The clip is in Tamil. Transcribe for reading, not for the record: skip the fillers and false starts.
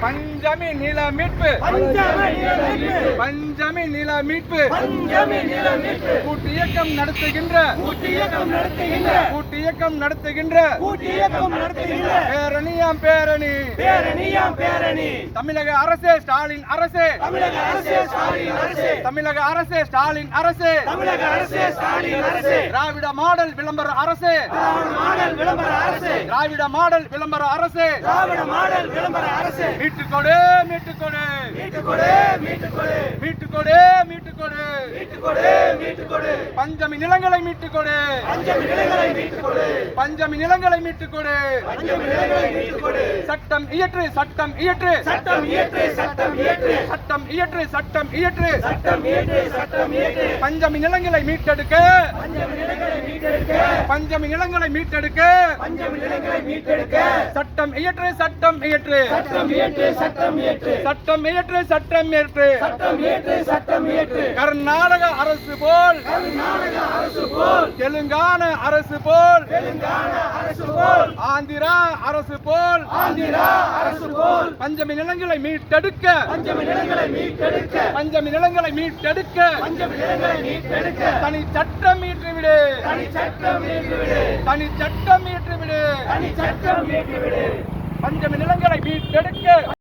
பஞ்சமி நில மீட்பு பஞ்சமி நில மீட்பு கூட்டு இயக்கம் நடத்துகின்ற பேரணி தமிழக அரசே ஸ்டாலின் அரசே தமிழக அரசே ஸ்டாலின் அரசே திராவிட மாடல் விளம்பர அரசே திராவிட மாடல் விளம்பர அரசே மீட்டுக்கொடு மீட்டுக்கொடு மீட்டுக்கொடு மீட்டுக்கொடு பஞ்சமி நிலங்களை மீட்டுக்கொடு பஞ்சமி நிலங்களை மீட்டுக்கொடு சட்டம் இயற்று சட்டம் இயற்று சட்டம் இயற்று பஞ்சமி நிலங்களை மீட்டெடுக்க பஞ்சமி நிலங்களை மீட்டெடுக்க சட்டம் இயற்று சட்டம் இயற்று சட்டம் இயற்று சட்டம் இயற்று கர்நாடக அரசு போல் தெலுங்கான அரசு போல் ஆந்திரா அரசு போல் பஞ்சமி நிலங்களை மீட்டெடுக்க பஞ்சமி நிலங்களை மீட்டெடுக்க தனி சட்டம் இயற்றிவிடு தனி சட்டம் இயற்றிவிடு பஞ்சமி நிலங்களை மீட்டெடுக்க